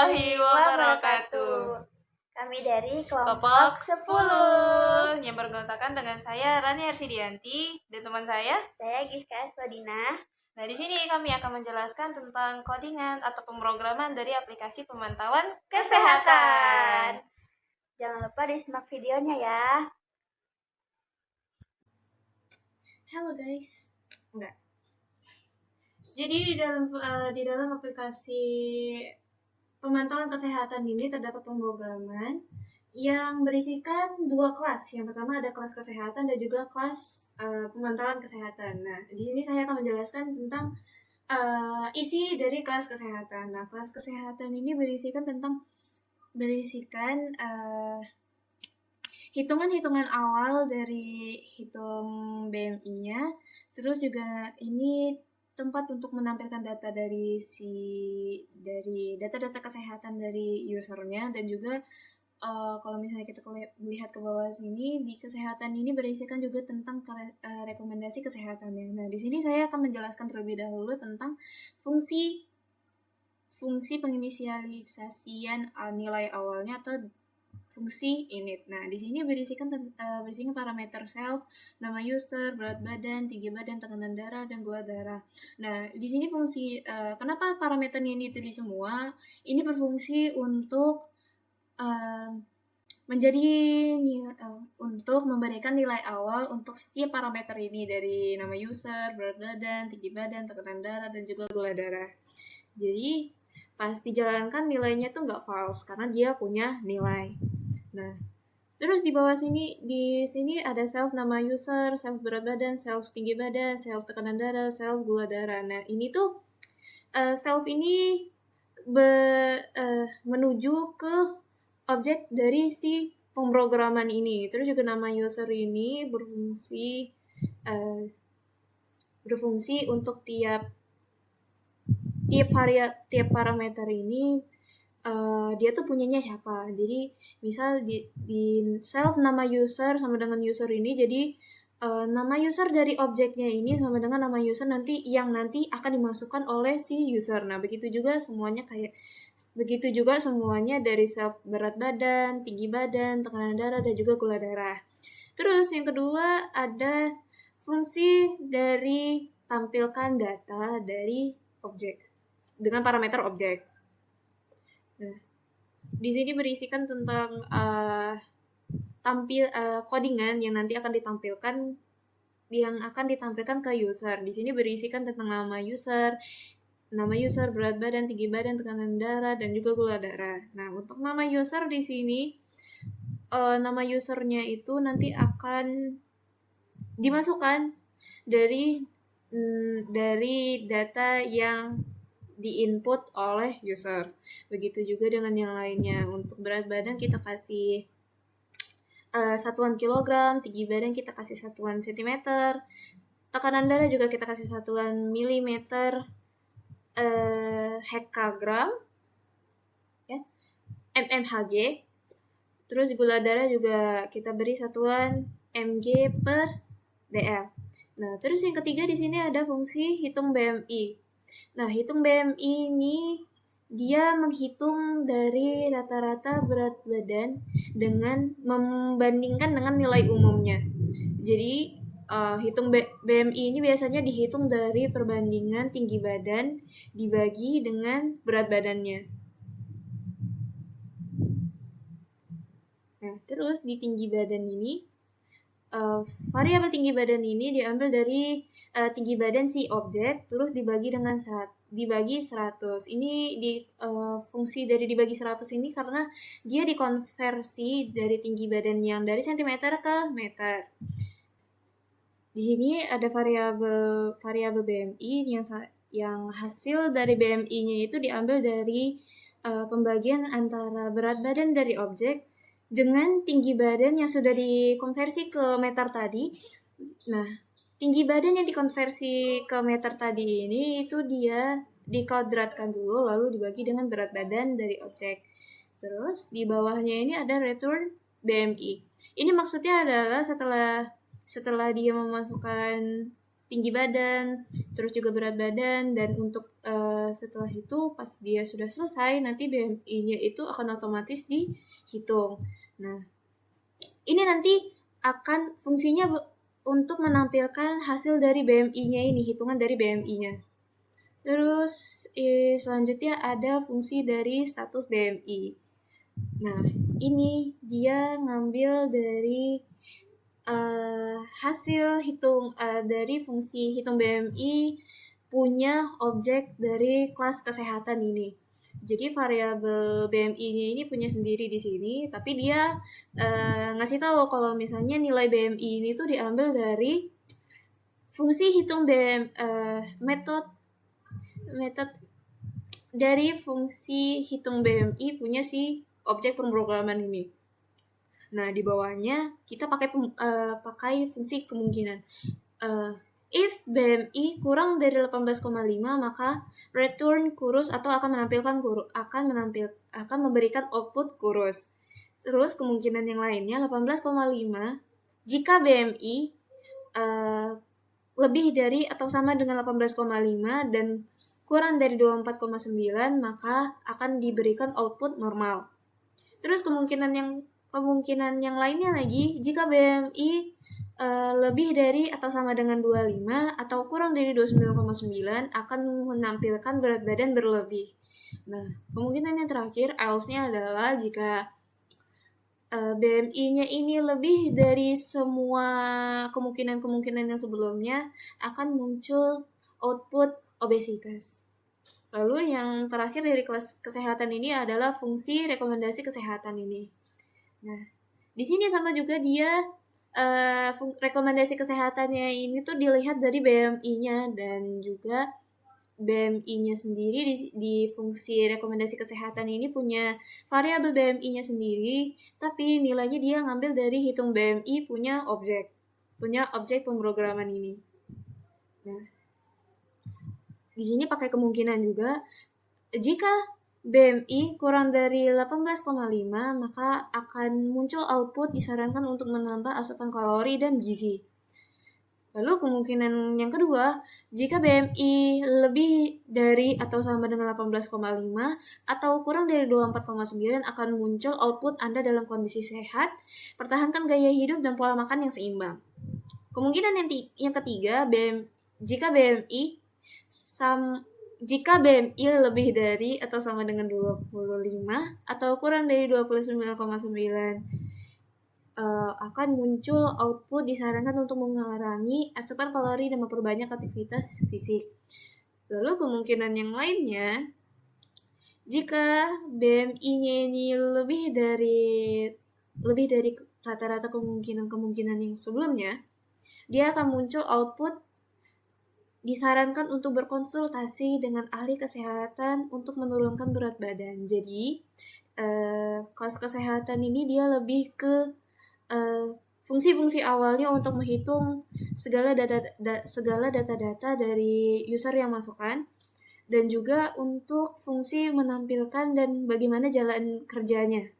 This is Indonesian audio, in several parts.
warahmatullahi wabarakatuh. Kami dari kelompok 10 yang beranggotakan dengan saya Rani Arsidianti dan teman saya Giska Swadina. Nah, di sini kami akan menjelaskan tentang codingan atau pemrograman dari aplikasi pemantauan kesehatan. Jangan lupa disimak videonya ya. Halo guys. Enggak. Jadi di dalam aplikasi pemantauan kesehatan ini terdapat pemrograman yang berisikan dua kelas. Yang pertama ada kelas kesehatan dan juga kelas pemantauan kesehatan. Nah, di sini saya akan menjelaskan tentang isi dari kelas kesehatan. Nah, kelas kesehatan ini berisikan hitungan-hitungan awal dari hitung BMI-nya, terus juga ini tempat untuk menampilkan data dari data-data kesehatan dari usernya, dan juga kalau misalnya kita lihat ke bawah sini, di kesehatan ini berisikan juga tentang rekomendasi kesehatannya. Nah, di sini saya akan menjelaskan terlebih dahulu tentang fungsi penginisialisasian nilai awalnya atau fungsi init. Nah, di sini berisikan parameter self, nama user, berat badan, tinggi badan, tekanan darah, dan gula darah. Nah, di sini fungsi kenapa parameternya ini itu di semua? Ini berfungsi untuk untuk memberikan nilai awal untuk setiap parameter ini, dari nama user, berat badan, tinggi badan, tekanan darah, dan juga gula darah. Jadi pas dijalankan nilainya tuh nggak false karena dia punya nilai. Nah, terus di bawah sini, ada self nama user, self berat badan, self tinggi badan, self tekanan darah, self gula darah. Nah, ini tuh self ini menuju ke objek dari si pemrograman ini. Terus juga nama user ini berfungsi untuk tiap parameter ini dia tuh punyanya siapa. Jadi misal di self nama user sama dengan user ini, jadi nama user dari objeknya ini sama dengan nama user nanti akan dimasukkan oleh si user. Nah, begitu juga semuanya dari self berat badan, tinggi badan, tekanan darah, dan juga gula darah. Terus yang kedua ada fungsi dari tampilkan data dari objek dengan parameter objek. Nah, di sini berisikan tentang codingan yang nanti akan ditampilkan ke user. Di sini berisikan tentang nama user, berat badan, tinggi badan, tekanan darah, dan juga gula darah. Nah, untuk nama user di sini, nama usernya itu nanti akan dimasukkan dari data yang di-input oleh user. Begitu juga dengan yang lainnya. Untuk berat badan kita kasih satuan kilogram, tinggi badan kita kasih satuan sentimeter, tekanan darah juga kita kasih satuan milimeter, hekagram, ya, mmHg. Terus gula darah juga kita beri satuan mg per dl. Nah, terus yang ketiga di sini ada fungsi hitung BMI. Nah, hitung BMI ini dia menghitung dari rata-rata berat badan dengan membandingkan dengan nilai umumnya. Jadi hitung BMI ini biasanya dihitung dari perbandingan tinggi badan dibagi dengan berat badannya. Nah, terus di tinggi badan ini, variabel tinggi badan ini diambil dari tinggi badan si objek, terus dibagi 100. Ini fungsi dari dibagi 100 ini karena dia dikonversi dari tinggi badan yang dari cm ke meter. Di sini ada variabel BMI yang hasil dari BMI-nya itu diambil dari pembagian antara berat badan dari objek dengan tinggi badan yang sudah dikonversi ke meter tadi. Nah, tinggi badan yang dikonversi ke meter tadi ini itu dia dikodratkan dulu lalu dibagi dengan berat badan dari objek. Terus di bawahnya ini ada return BMI. Ini maksudnya adalah setelah dia memasukkan tinggi badan, terus juga berat badan, dan untuk setelah itu pas dia sudah selesai nanti BMI-nya itu akan otomatis dihitung. Nah, ini nanti akan fungsinya untuk menampilkan hasil dari BMI-nya ini, hitungan dari BMI-nya. Terus selanjutnya ada fungsi dari status BMI. Nah, ini dia ngambil dari hasil hitung dari fungsi hitung BMI punya objek dari kelas kesehatan ini. Jadi variabel BMI-nya ini punya sendiri di sini, tapi dia ngasih tahu kalau misalnya nilai BMI ini tuh diambil dari fungsi hitung metode dari fungsi hitung BMI punya si objek pemrograman ini. Nah, di bawahnya kita pakai fungsi kemungkinan. If BMI kurang dari 18,5 maka return kurus atau akan memberikan output kurus. Terus kemungkinan yang lainnya 18,5 jika BMI lebih dari atau sama dengan 18,5 dan kurang dari 24,9 maka akan diberikan output normal. Terus kemungkinan yang lainnya lagi jika BMI lebih dari atau sama dengan 25 atau kurang dari 29,9 akan menampilkan berat badan berlebih. Nah, kemungkinan yang terakhir else-nya adalah jika BMI-nya ini lebih dari semua kemungkinan yang sebelumnya akan muncul output obesitas. Lalu yang terakhir dari kelas kesehatan ini adalah fungsi rekomendasi kesehatan ini. Nah, di sini sama juga dia rekomendasi kesehatannya ini tuh dilihat dari BMI-nya dan juga BMI-nya sendiri di fungsi rekomendasi kesehatan ini punya variabel BMI-nya sendiri, tapi nilainya dia ngambil dari hitung BMI punya objek pemrograman ini. Nah, di sini pakai kemungkinan juga jika BMI kurang dari 18,5 maka akan muncul output disarankan untuk menambah asupan kalori dan gizi. Lalu kemungkinan yang kedua, jika BMI lebih dari atau sama dengan 18,5 atau kurang dari 24,9 akan muncul output Anda dalam kondisi sehat, pertahankan gaya hidup dan pola makan yang seimbang. Kemungkinan yang ketiga, jika BMI lebih dari atau sama dengan 25 atau kurang dari 29,9 akan muncul output disarankan untuk mengurangi asupan kalori dan memperbanyak aktivitas fisik. Lalu kemungkinan yang lainnya, jika BMI-nya ini lebih dari rata-rata kemungkinan yang sebelumnya, dia akan muncul output disarankan untuk berkonsultasi dengan ahli kesehatan untuk menurunkan berat badan. Jadi, kelas kesehatan ini dia lebih ke fungsi-fungsi awalnya untuk menghitung segala data-data dari user yang masukkan, dan juga untuk fungsi menampilkan dan bagaimana jalan kerjanya.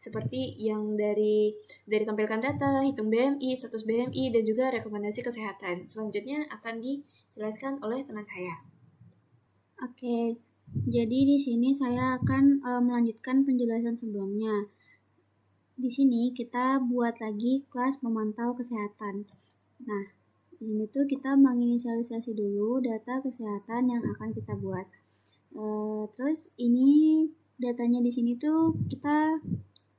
Seperti yang dari tampilkan data, hitung BMI, status BMI, dan juga rekomendasi kesehatan. Selanjutnya akan dijelaskan oleh teman saya. Oke, jadi di sini saya akan melanjutkan penjelasan sebelumnya. Di sini kita buat lagi kelas memantau kesehatan. Nah, di sini tuh kita menginisialisasi dulu data kesehatan yang akan kita buat. Terus ini datanya di sini tuh kita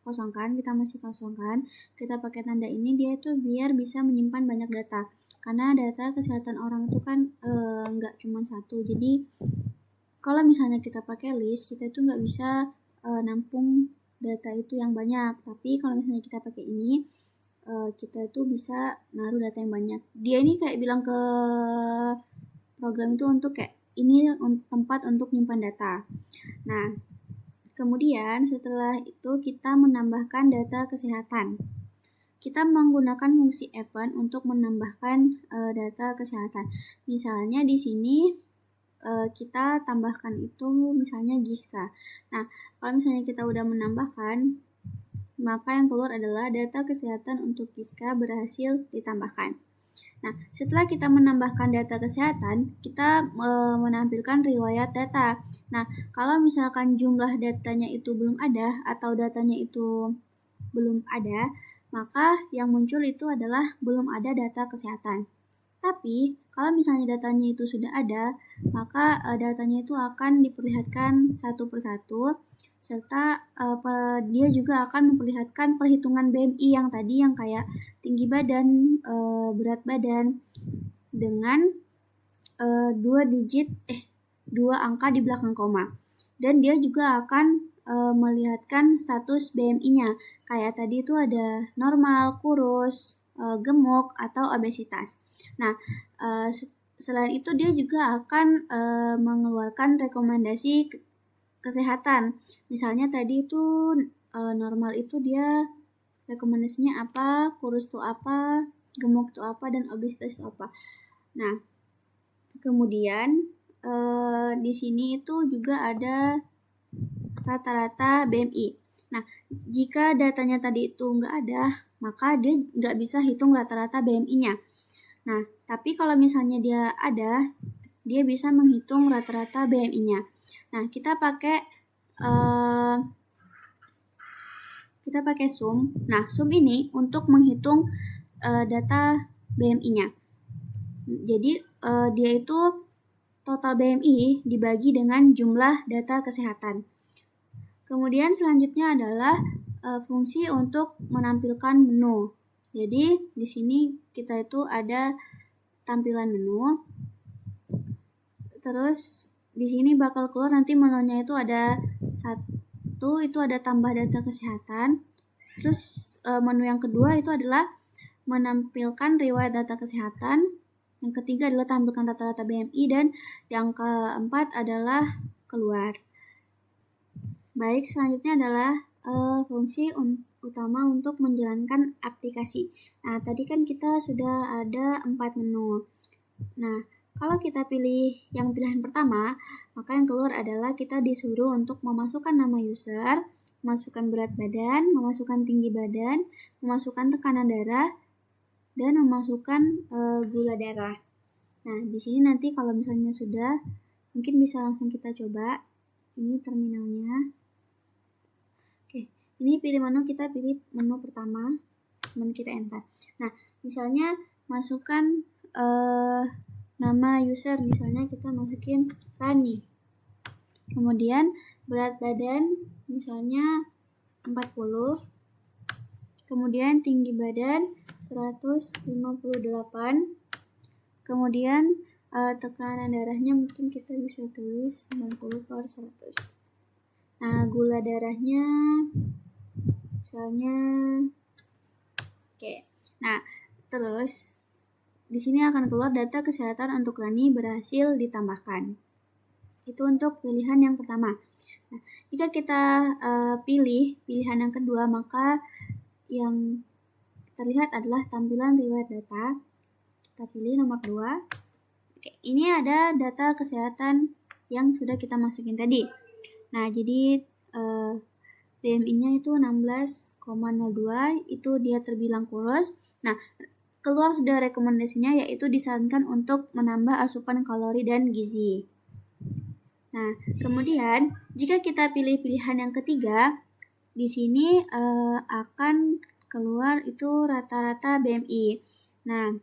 masih kosongkan, kita pakai tanda ini dia tuh biar bisa menyimpan banyak data, karena data kesehatan orang itu kan nggak cuma satu, jadi kalau misalnya kita pakai list, kita tuh nggak bisa nampung data itu yang banyak, tapi kalau misalnya kita pakai ini, kita tuh bisa naruh data yang banyak. Dia ini kayak bilang ke program itu untuk kayak ini tempat untuk nyimpan data. Nah, kemudian setelah itu kita menambahkan data kesehatan. Kita menggunakan fungsi append untuk menambahkan data kesehatan. Misalnya di sini kita tambahkan itu misalnya Giska. Nah, kalau misalnya kita udah menambahkan, maka yang keluar adalah data kesehatan untuk Giska berhasil ditambahkan. Nah, setelah kita menambahkan data kesehatan, kita menampilkan riwayat data. Nah, kalau misalkan jumlah datanya itu belum ada atau datanya itu belum ada, maka yang muncul itu adalah belum ada data kesehatan. Tapi, kalau misalnya datanya itu sudah ada, maka datanya itu akan diperlihatkan satu persatu, serta dia juga akan memperlihatkan perhitungan BMI yang tadi yang kayak tinggi badan, berat badan, dengan dua angka di belakang koma. Dan dia juga akan melihatkan status BMI-nya. Kayak tadi itu ada normal, kurus, gemuk, atau obesitas. Nah, selain itu dia juga akan mengeluarkan rekomendasi kesehatan. Misalnya tadi itu normal itu dia rekomendasinya apa, kurus itu apa, gemuk itu apa, dan obesitas itu apa. Nah, kemudian di sini itu juga ada rata-rata BMI. Nah, jika datanya tadi itu nggak ada, maka dia nggak bisa hitung rata-rata BMI-nya. Nah, tapi kalau misalnya dia ada, dia bisa menghitung rata-rata BMI-nya. Nah, kita pakai sum. Nah, sum ini untuk menghitung data BMI-nya. Jadi, dia itu total BMI dibagi dengan jumlah data kesehatan. Kemudian selanjutnya adalah fungsi untuk menampilkan menu. Jadi di sini kita itu ada tampilan menu. Terus di sini bakal keluar nanti menunya itu ada satu, itu ada tambah data kesehatan. Terus menu yang kedua itu adalah menampilkan riwayat data kesehatan. Yang ketiga adalah tampilkan rata-rata BMI, dan yang keempat adalah keluar. Baik, selanjutnya adalah fungsi utama untuk menjalankan aplikasi. Nah, tadi kan kita sudah ada 4 menu. Nah, kalau kita pilih yang pilihan pertama, maka yang keluar adalah kita disuruh untuk memasukkan nama user, memasukkan berat badan, memasukkan tinggi badan, memasukkan tekanan darah, dan memasukkan gula darah. Nah, di sini nanti kalau misalnya sudah, mungkin bisa langsung kita coba. Ini terminalnya. Oke, ini pilih menu, kita pilih menu pertama, kemudian kita enter. Nah, misalnya masukkan nama user, misalnya kita masukin Rani. Kemudian berat badan misalnya 40. Kemudian tinggi badan 158. Kemudian tekanan darahnya mungkin kita bisa tulis 90/100. Nah, gula darahnya misalnya oke. Nah, terus di sini akan keluar data kesehatan untuk Rani berhasil ditambahkan. Itu untuk pilihan yang pertama. Nah, jika kita pilih pilihan yang kedua, maka yang terlihat adalah tampilan riwayat data. Kita pilih nomor 2. Oke, ini ada data kesehatan yang sudah kita masukin tadi. Nah, jadi BMI-nya itu 16,02, itu dia terbilang kurus. Nah, keluar sudah rekomendasinya, yaitu disarankan untuk menambah asupan kalori dan gizi. Nah, kemudian jika kita pilih pilihan yang ketiga, di sini akan keluar itu rata-rata BMI. Nah,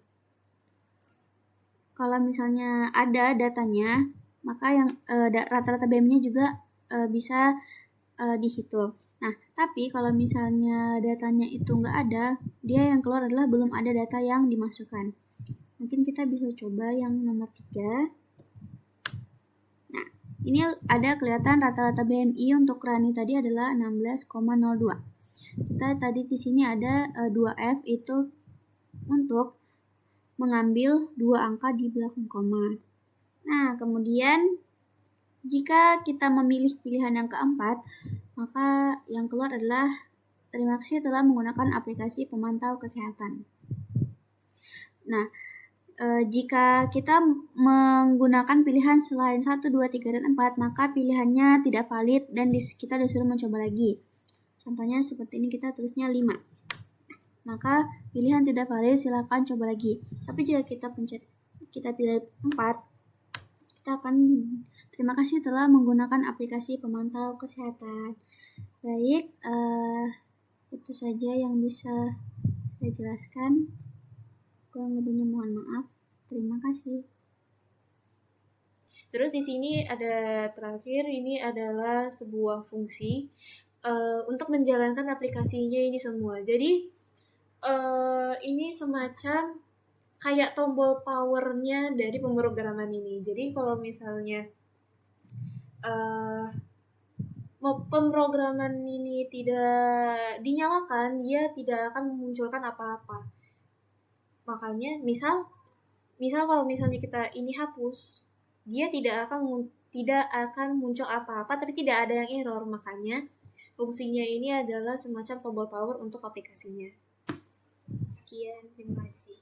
kalau misalnya ada datanya, maka yang rata-rata BMI-nya juga bisa dihitung. Nah, tapi kalau misalnya datanya itu nggak ada, dia yang keluar adalah belum ada data yang dimasukkan. Mungkin kita bisa coba yang nomor 3. Nah, ini ada kelihatan rata-rata BMI untuk Rani tadi adalah 16,02. Kita tadi di sini ada 2F, itu untuk mengambil 2 angka di belakang koma. Nah, kemudian jika kita memilih pilihan yang keempat, maka yang keluar adalah terima kasih telah menggunakan aplikasi pemantau kesehatan. Nah, jika kita menggunakan pilihan selain 1, 2, 3, dan 4, maka pilihannya tidak valid dan kita disuruh mencoba lagi. Contohnya seperti ini, kita tulisnya 5. maka pilihan tidak valid silakan coba lagi. Tapi jika kita pilih 4, kita akan terima kasih telah menggunakan aplikasi pemantau kesehatan. Baik, itu saja yang bisa saya jelaskan. Kurang lebihnya mohon maaf. Terima kasih. Terus di sini ada terakhir, ini adalah sebuah fungsi untuk menjalankan aplikasinya ini semua. Jadi ini semacam kayak tombol powernya dari pemrograman ini. Jadi kalau misalnya pemrograman ini tidak dinyalakan, dia tidak akan memunculkan apa-apa. Makanya misal kalau misalnya kita ini hapus, dia tidak akan muncul apa-apa, tapi tidak ada yang error. Makanya fungsinya ini adalah semacam tombol power untuk aplikasinya. Sekian, terima kasih.